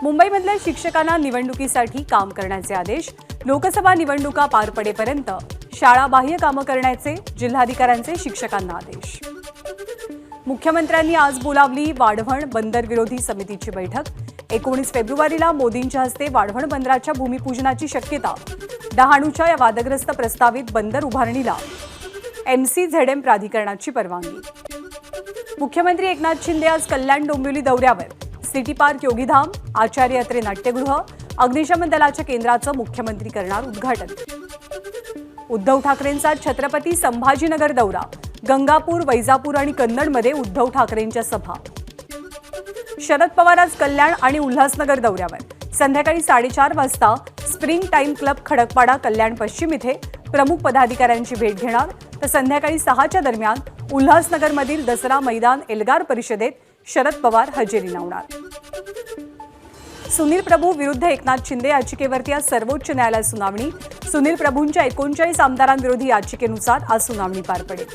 मुंबईमधल्या शिक्षकांना निवडणुकीसाठी काम करण्याचे आदेश. लोकसभा निवडणुका पार पडेपर्यंत शाळा बाह्य कामं करण्याचे जिल्हाधिकाऱ्यांचे शिक्षकांना आदेश. मुख्यमंत्र्यांनी आज बोलावली वाढवण बंदर विरोधी समितीची बैठक. 19 फेब्रुवारीला मोदींच्या हस्ते वाढवण बंदराच्या भूमिपूजनाची शक्यता. डहाणूच्या या वादग्रस्त प्रस्तावित बंदर उभारणीला MCZM प्राधिकरणाची परवानगी. मुख्यमंत्री एकनाथ शिंदे आज कल्याण डोंबिवली दौऱ्यावर. सिटी पार्क योगीधाम, आचार्य अत्रे नाट्यगृह, अग्निशमन दलाच्या केंद्राचं मुख्यमंत्री करणार उद्घाटन. उद्धव ठाकरेंचा छत्रपती संभाजीनगर दौरा. गंगापूर, वैजापूर आणि कन्नडमध्ये उद्धव ठाकरेंच्या सभा. शरद पवार आज कल्याण आणि उल्हासनगर दौऱ्यावर. संध्याकाळी 4:30 वाजता स्प्रिंग टाइम क्लब खडकपाडा कल्याण पश्चिम इथे प्रमुख पदाधिकाऱ्यांची भेट घेणार. तर संध्याकाळी 6च्या दरम्यान उल्हासनगरमधील दसरा मैदान एल्गार परिषदेत शरद पवार हजेरी लावणार. सुनील प्रभू विरुद्ध एकनाथ शिंदे याचिकेवरती आज सर्वोच्च न्यायालयात सुनावणी. सुनील प्रभूंच्या 39 आमदारांविरोधी याचिकेनुसार आज सुनावणी पार पडेल.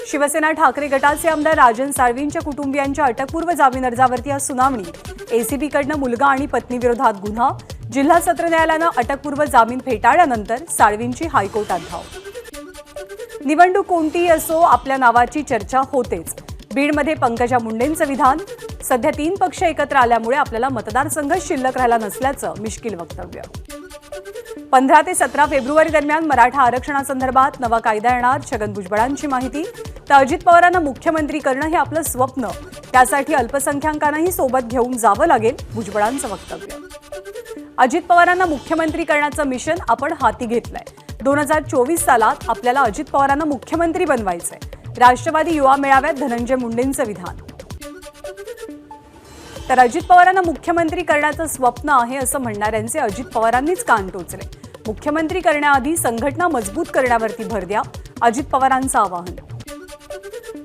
शिवसेना ठाकरे गटाचे आमदार राजन साळवींच्या कुटुंबियांच्या अटकपूर्व जामीन अर्जावरती आज सुनावणी. ACBकडनं मुलगा आणि पत्नीविरोधात गुन्हा. जिल्हा सत्र न्यायालयानं अटकपूर्व जामीन फेटाळल्यानंतर साळवींची हायकोर्टात धाव. निवडणूक कोणतीही असो, आपल्या नावाची चर्चा होतेच. बीडमध्ये पंकजा मुंडेंचं विधान. सध्या 3 पक्ष एकत्र आल्यामुळे आपल्याला मतदारसंघ शिल्लक राहिला नसल्याचं मिश्किल वक्तव्य. 15 ते 17 फेब्रुवारी दरम्यान मराठा आरक्षणासंदर्भात नवा कायदा येणार. छगन भुजबळांची माहिती. तर अजित पवारांना मुख्यमंत्री करणं हे आपलं स्वप्न, त्यासाठी अल्पसंख्याकांनाही सोबत घेऊन जावं लागेल, भुजबळांचं वक्तव्य. अजित पवारांना मुख्यमंत्री करण्याचं मिशन आपण हाती घेतलंय. 2024 सालात आपल्याला अजित पवारांना मुख्यमंत्री बनवायचंय. राष्ट्रवादी युवा मेळाव्यात धनंजय मुंडेंचं विधान. तर अजित पवारांना मुख्यमंत्री करण्याचं स्वप्न आहे असं म्हणणाऱ्यांचे अजित पवारांनीच कान टोचले. मुख्यमंत्री करण्याआधी संघटना मजबूत करण्यावरती भर द्या, अजित पवारांचं आवाहन.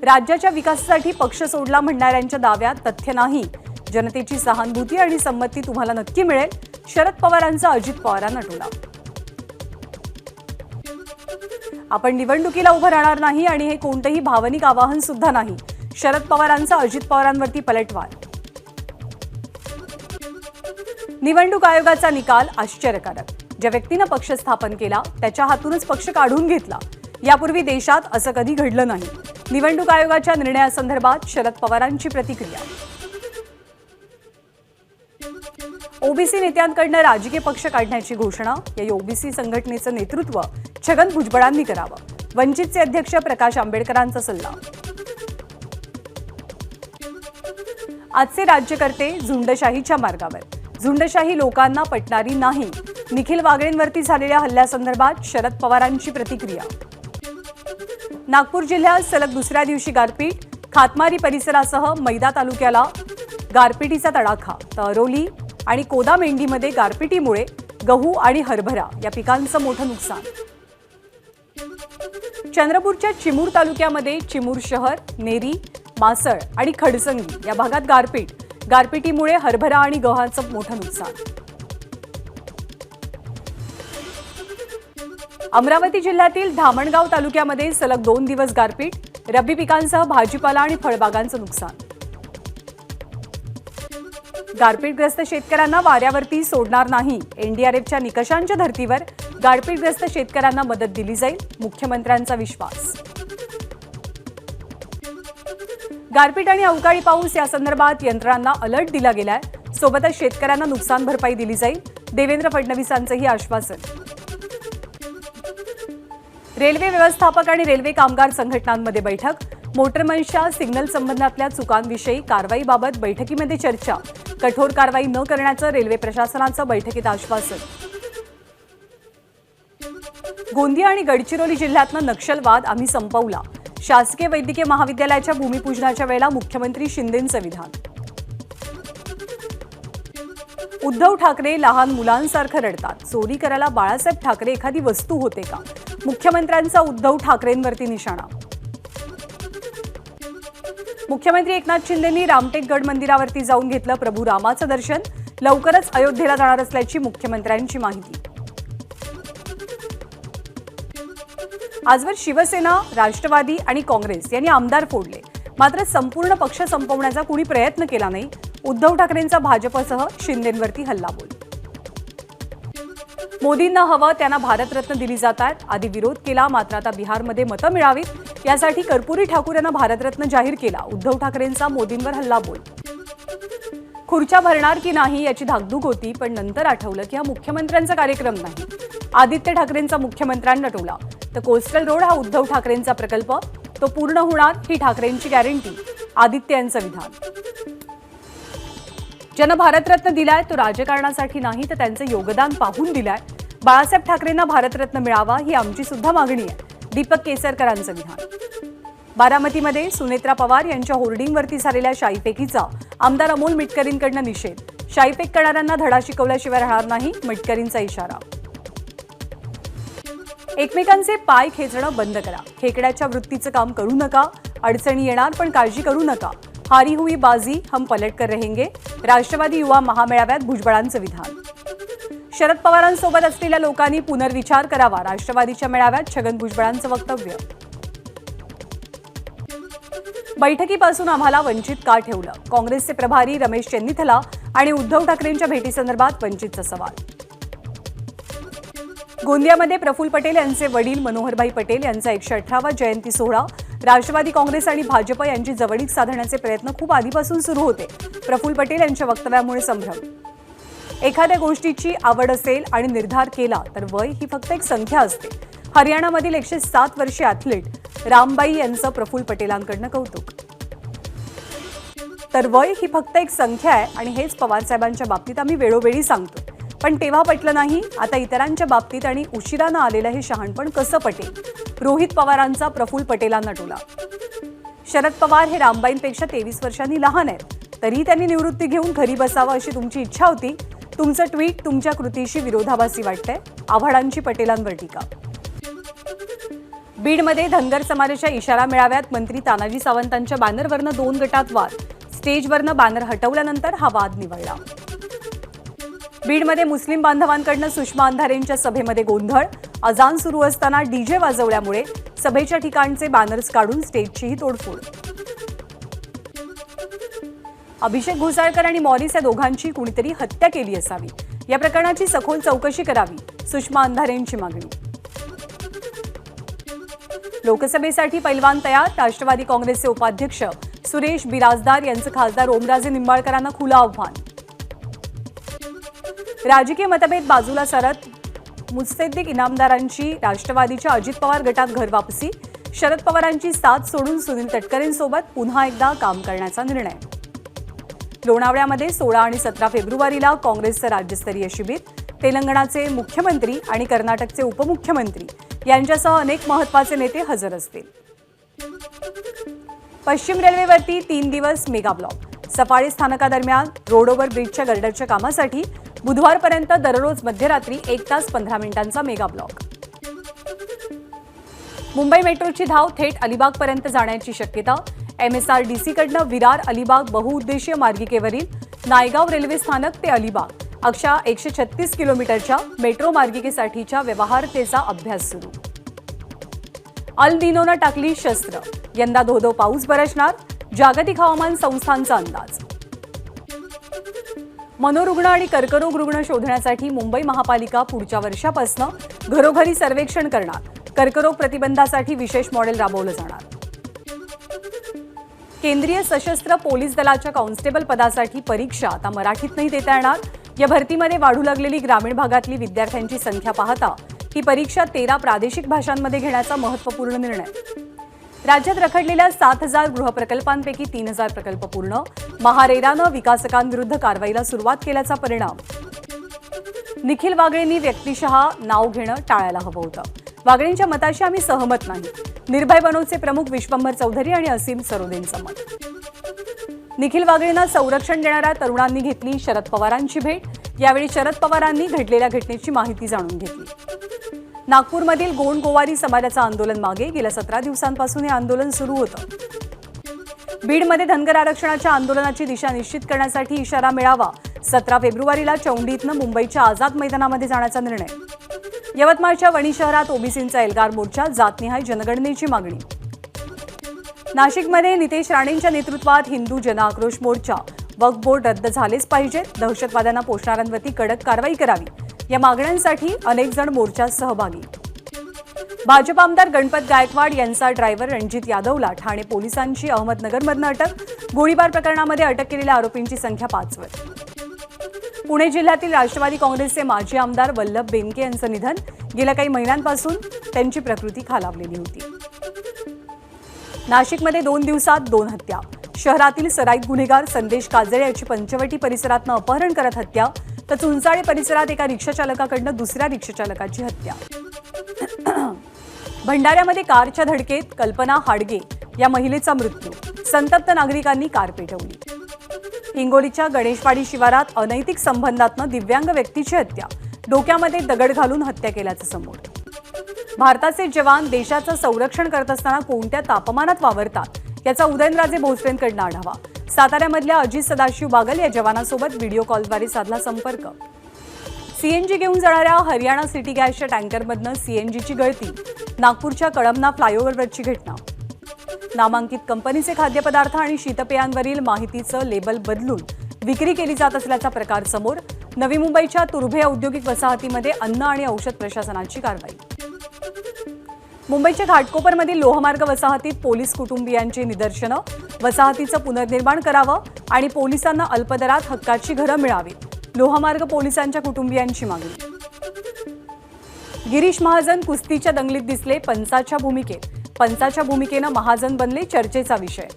राज्याच्या विकासासाठी पक्ष सोडला म्हणणाऱ्यांच्या दाव्यात तथ्य नाही. जनतेची सहानुभूती आणि संमती तुम्हाला नक्की मिळेल, शरद पवारांचा अजित पवारांना टोला. आपण निवडणुकीला उभं राहणार नाही आणि हे कोणतंही भावनिक आवाहन सुद्धा नाही, शरद पवारांचा अजित पवारांवरती पलटवार. निवडणूक आयोगाचा निकाल आश्चर्यकारक. ज्या व्यक्तीनं पक्ष स्थापन केला त्याच्या हातूनच पक्ष काढून घेतला. यापूर्वी देशात असं कधी घडलं नाही. निवडणूक आयोगाच्या निर्णयासंदर्भात शरद पवारांची प्रतिक्रिया. ओबीसी नेत्यांकडनं राजकीय पक्ष काढण्याची घोषणा. या ओबीसी संघटनेचं नेतृत्व छगन भुजबळांनी करावं. वंचितचे अध्यक्ष प्रकाश आंबेडकरांचा सल्ला. आजचे राज्यकर्ते झुंडशाहीच्या मार्गावर. झुंडशाही लोकांना पटणारी नाही. निखिल वागळेंवरती झालेल्या हल्ल्यासंदर्भात शरद पवारांची प्रतिक्रिया. नागपूर जिल्ह्यात सलग दुसऱ्या दिवशी गारपीट. खातमारी परिसरासह मैदा तालुक्याला गारपिटीचा तडाखा. तर अरोली आणि कोदामेंढीमध्ये गारपिटीमुळे गहू आणि हरभरा या पिकांचं मोठं नुकसान. चंद्रपूरच्या चिमूर तालुक्यामध्ये चिमूर शहर, नेरी, मासळ आणि खडसंगी या भागात गारपीट. गारपिटीमुळे हरभरा आणि गव्हाचं मोठं नुकसान. अमरावती जिल्ह्यातील धामणगाव तालुक्यामध्ये सलग 2 दिवस गारपीट. रब्बी पिकांसह भाजीपाला आणि फळबागांचं नुकसान. गारपीटग्रस्त शेतकऱ्यांना वाऱ्यावरती सोडणार नाही. NDRFच्या निकषांच्या धर्तीवर गारपीटग्रस्त शेतकऱ्यांना मदत दिली जाईल, मुख्यमंत्र्यांचा विश्वास. गारपीट आणि अवकाळी पाऊस यासंदर्भात यंत्रणांना अलर्ट दिला गेलाय. सोबतच शेतकऱ्यांना नुकसान भरपाई दिली जाईल, देवेंद्र फडणवीसांचंही आश्वासन. रेल्वे व्यवस्थापक आणि रेल्वे कामगार संघटनांमध्ये बैठक. मोटरमन्सच्या सिग्नल संबंधातल्या चुकांविषयी कारवाईबाबत बैठकीमध्ये चर्चा. कठोर कारवाई न करण्याचं रेल्वे प्रशासनाचं बैठकीत आश्वासन. गोंदिया आणि गडचिरोली जिल्ह्यातनं नक्षलवाद आम्ही संपवला. शासकीय वैद्यकीय महाविद्यालयाच्या भूमिपूजनाच्या वेळेला मुख्यमंत्री शिंदेंचं विधान. उद्धव ठाकरे लहान मुलांसारखं रडतात. चोरी करायला बाळासाहेब ठाकरे एखादी वस्तू होते का? मुख्यमंत्र्यांचा उद्धव ठाकरेंवरती निशाणा. मुख्यमंत्री एकनाथ शिंदेंनी रामटेकगड मंदिरावरती जाऊन घेतलं प्रभू रामाचं दर्शन. लवकरच अयोध्येला जाणार असल्याची मुख्यमंत्र्यांची माहिती. आजवर शिवसेना, राष्ट्रवादी आणि काँग्रेस यांनी आमदार फोडले, मात्र संपूर्ण पक्ष संपवण्याचा कुणी प्रयत्न केला नाही. उद्धव ठाकरेंचा भाजपसह शिंदेंवरती हल्लाबोल. मोदींना हवं त्यांना भारतरत्न दिली जातात. आधी विरोध केला, मात्र आता बिहारमध्ये मतं मिळावीत यासाठी कर्पूरी ठाकूर यांना भारतरत्न जाहीर केला. उद्धव ठाकरेंचा मोदींवर हल्लाबोल. खुर्च्या भरणार की नाही याची धाकधूक होती, पण नंतर आठवलं की हा मुख्यमंत्र्यांचा कार्यक्रम नाही. आदित्य ठाकरेंचा मुख्यमंत्र्यांना टोला. तर कोस्टल रोड हा उद्धव ठाकरेंचा प्रकल्प, तो पूर्ण होणार ही ठाकरेंची गॅरंटी. आदित्य यांचं विधान. ज्यानं भारतरत्न दिलाय तो राजकारणासाठी नाही तर त्यांचं योगदान पाहून दिलाय. बाळासाहेब ठाकरेंना भारतरत्न मिळावा ही आमची सुद्धा मागणी आहे. दीपक केसरकरांचं विधान. बारामतीमध्ये सुनेत्रा पवार यांच्या होर्डिंगवरती झालेल्या शाईफेकीचा आमदार अमोल मिटकरींकडनं निषेध. शाईफेक करणाऱ्यांना धडा शिकवल्याशिवाय राहणार नाही, मिटकरींचा इशारा. एकमेकांचे पाय खेचणं बंद करा. खेकड्याच्या वृत्तीचं काम करू नका. अडचणी येणार पण काळजी करू नका. हारी हुई बाजी हम पलटकर रहेंगे. राष्ट्रवादी युवा महामेळाव्यात भुजबळांचं विधान. शरद पवारांसोबत असलेल्या लोकांनी पुनर्विचार करावा. राष्ट्रवादीच्या मेळाव्यात छगन भुजबळांचं वक्तव्य. बैठकीपासून आम्हाला वंचित का ठेवलं? काँग्रेसचे प्रभारी रमेश चेन्निथला आणि उद्धव ठाकरेंच्या भेटीसंदर्भात वंचितचा सवाल. गोंदियामध्ये प्रफुल्ल पटेल यांचे वडील मनोहरभाई पटेल यांचा 118वा जयंती सोहळा. राष्ट्रवादी काँग्रेस आणि भाजप यांची जवळीक साधण्याचे प्रयत्न खूप आधीपासून सुरू होते. प्रफुल्ल पटेल यांच्या वक्तव्यामुळे संभ्रम. एखाद्या गोष्टीची आवड असेल आणि निर्धार केला तर वय ही फक्त एक संख्या असते. हरियाणामधील 107 वर्षीय ॲथलीट रामबाई यांचं प्रफुल्ल पटेलांकडनं कौतुक. तर वय ही फक्त एक संख्या आहे आणि हेच पवारसाहेबांच्या बाबतीत आम्ही वेळोवेळी सांगतो, पण तेव्हा पटलं नाही. आता इतरांच्या बाबतीत आणि उशिरानं आलेलं हे शहाणपण कसं पटेल? रोहित पवारांचा प्रफुल्ल पटेलांना टोला. शरद पवार हे रामबाईंपेक्षा 23 वर्षांनी लहान आहेत, तरीही त्यांनी निवृत्ती घेऊन घरी बसावं अशी तुमची इच्छा होती. तुमचं ट्विट तुमच्या कृतीशी विरोधाभासी वाटतंय. आव्हाडांची पटेलांवर टीका. बीडमध्ये धनगर समाजाच्या इशारा मेळाव्यात मंत्री तानाजी सावंतांच्या बॅनरवरनं 2 गटात वाद. स्टेजवरनं बॅनर हटवल्यानंतर हा वाद निवळला. बीडमध्ये मुस्लिम बांधवांकडनं सुषमा अंधारेंच्या सभेमध्ये गोंधळ. अजान सुरू असताना डीजे वाजवल्यामुळे सभेच्या ठिकाणचे बॅनर्स काढून स्टेजचीही तोडफोड. अभिषेक घोसाळकर आणि मॉरिस या दोघांची कुणीतरी हत्या केली असावी. या प्रकरणाची सखोल चौकशी करावी, सुषमा अंधारेंची मागणी. लोकसभेसाठी पैलवान तयार. राष्ट्रवादी काँग्रेसचे उपाध्यक्ष सुरेश बिराजदार यांचं खासदार ओमराजे निंबाळकरांना खुलं आव्हान. राजकीय मतभेद बाजूला सरत मुत्सद्देक इनामदारांची राष्ट्रवादीच्या अजित पवार गटात घरवापसी. शरद पवारांची साथ सोडून सुनील तटकरेंसोबत पुन्हा एकदा काम करण्याचा निर्णय. लोणावळ्यामध्ये 16 आणि 17 फेब्रुवारीला काँग्रेसचं राज्यस्तरीय शिबिर. तेलंगणाचे मुख्यमंत्री आणि कर्नाटकचे उपमुख्यमंत्री यांच्यासह अनेक महत्त्वाचे नेते हजर असतील. पश्चिम रेल्वेवरती 3 दिवस मेगा ब्लॉक. सफाळे स्थानकादरम्यान रोडओव्हर ब्रिजच्या गर्डरच्या कामासाठी बुधवारपर्यंत दररोज मध्यरात्री 1 तास 15 मिनिटांचा मेगा ब्लॉक. मुंबई मेट्रोची धाव थेट अलिबागपर्यंत जाण्याची शक्यता. MSRDCकडनं विरार अलिबाग बहुउद्देशीय मार्गिकेवरील नायगाव रेल्वे स्थानक ते अलिबाग अक्षा 136 किलोमीटरच्या मेट्रो मार्गिकेसाठीच्या व्यवहार्यतेचा अभ्यास सुरू. अल निनोनं टाकली शस्त्र. यंदा धोधो पाऊस बरसणार. जागतिक हवामान संस्थांचा अंदाज. मनोरुग्ण आणि कर्करोग रुग्ण शोधण्यासाठी मुंबई महापालिका पुढच्या वर्षापासून घरोघरी सर्वेक्षण करणार. कर्करोग प्रतिबंधासाठी विशेष मॉडेल राबवलं जाणार. केंद्रीय सशस्त्र पोलीस दलाच्या कॉन्स्टेबल पदासाठी परीक्षा आता मराठीतनंही देता येणार. या भरतीमध्ये वाढू लागलेली ग्रामीण भागातली विद्यार्थ्यांची संख्या पाहता ही परीक्षा 13 प्रादेशिक भाषांमध्ये घेण्याचा महत्त्वपूर्ण निर्णय. राज्यात रखडलेल्या 7,000 गृहप्रकल्पांपैकी 3,000 प्रकल्प पूर्ण. महारेरानं विकासकांविरुद्ध कारवाईला सुरुवात केल्याचा परिणाम. निखिल वागळेंनी व्यक्तिशः नाव घेणं टाळायला हवं होतं. वागळेंच्या मताशी आम्ही सहमत नाही. निर्भय बनोचे प्रमुख विश्वंभर चौधरी आणि असीम सरोदेंचं मत. निखिल वागळेंना संरक्षण देणाऱ्या तरुणांनी घेतली शरद पवारांची भेट. यावेळी शरद पवारांनी घडलेल्या घटनेची माहिती जाणून घेतली. नागपूरमधील गोंड गोवारी समाजाचं आंदोलन मागे. गेल्या 17 दिवसांपासून हे आंदोलन सुरू होतं. बीडमध्ये धनगर आरक्षणाच्या आंदोलनाची दिशा निश्चित करण्यासाठी इशारा मिळावा. 17 फेब्रुवारीला चौंडीतनं मुंबईच्या आझाद मैदानामध्ये जाण्याचा निर्णय. यवतमाळच्या वणी शहरात ओबीसींचा एल्गार मोर्चा. जातनिहाय जनगणनेची मागणी. नाशिकमध्ये नितेश राणेंच्या नेतृत्वात हिंदू जनआक्रोश मोर्चा. वक्फ बोर्ड रद्द झालेच पाहिजे, दहशतवाद्यांना पोषणाऱ्यांवरती कडक कारवाई करावी या मागण्यांसाठी अनेक जण मोर्चात सहभागी. भाजप आमदार गणपत गायकवाड यांचा ड्रायव्हर रणजित यादवला ठाणे पोलिसांची अहमदनगरमधून अटक. गोळीबार प्रकरणामध्ये अटक केलेल्या आरोपींची संख्या 5 वर. पुणे जिल्ह्यातील राष्ट्रवादी काँग्रेसचे माजी आमदार वल्लभ बेनके यांचं निधन. गेल्या काही महिन्यांपासून त्यांची प्रकृती खालावलेली होती. नाशिकमध्ये 2 दिवसात 2 हत्या. शहरातील सराईत गुन्हेगार संदेश काजळे याची पंचवटी परिसरातनं अपहरण करत हत्या, तर चुंचाळे परिसरात एका रिक्षाचालकाकडनं दुसऱ्या रिक्षाचालकाची हत्या. भंडाऱ्यामध्ये कारच्या धडकेत कल्पना हाडगे या महिलेचा मृत्यू. संतप्त नागरिकांनी कार पेटवली. हिंगोलीच्या गणेशवाडी शिवारात अनैतिक संबंधातनं दिव्यांग व्यक्तीची हत्या. डोक्यामध्ये दगड घालून हत्या केल्याचं समोर. भारताचे जवान देशाचं संरक्षण करत असताना कोणत्या तापमानात वावरतात याचा उदयनराजे भोसलेंकडनं आढावा. साताऱ्यामधल्या अजित सदाशिव बागल या जवानासोबत व्हिडिओ कॉलद्वारे साधला संपर्क. सीएनजी घेऊन जाणाऱ्या हरियाणा सिटी गॅसच्या टँकरमधनं सीएनजीची गळती. नागपूरच्या कळमना फ्लायओव्हरवरची घटना. नामांकित कंपनीचे खाद्यपदार्थ आणि शीतपेयांवरील माहितीचं लेबल बदलून विक्री केली जात असल्याचा प्रकार समोर. नवी मुंबईच्या तुर्भे औद्योगिक वसाहतीमध्ये अन्न आणि औषध प्रशासनाची कारवाई. मुंबईच्या घाटकोपरमधील लोहमार्ग वसाहतीत पोलीस कुटुंबियांची निदर्शनं. वसाहतीचं पुनर्निर्माण करावं आणि पोलिसांना अल्पदरात हक्काची घरं मिळावीत. लोहमार्ग पोलिसांच्या कुटुंबियांची मागणी. गिरीश महाजन कुस्तीच्या दंगलीत दिसले पंचाच्या भूमिकेत. पंचाच्या भूमिकेनं महाजन बनले चर्चेचा विषय.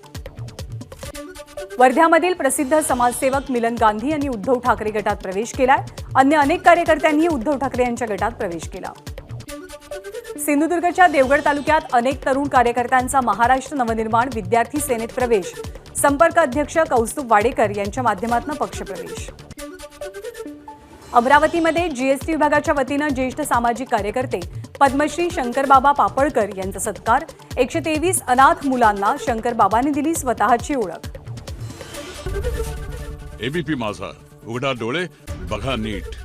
वर्ध्यामधील प्रसिद्ध समाजसेवक मिलन गांधी यांनी उद्धव ठाकरे गटात प्रवेश केलाय. अन्य अनेक कार्यकर्त्यांनी उद्धव ठाकरे यांच्या गटात प्रवेश केला. सिंधुदुर्गच्या देवगड तालुक्यात अनेक तरुण कार्यकर्त्यांचा महाराष्ट्र नवनिर्माण विद्यार्थी सेनेत प्रवेश. संपर्क अध्यक्ष कौस्तुभ वाडेकर यांच्या माध्यमातून पक्षप्रवेश. अमरावतीमध्ये जीएसटी विभागाच्या वतीनं ज्येष्ठ सामाजिक कार्यकर्ते पद्मश्री शंकरबाबा पापळकर यांचा सत्कार. 123 अनाथ मुलांना शंकरबाबांनी दिली स्वतःची ओळख. एबीपी माझा, उघडा डोळे बघा नीट.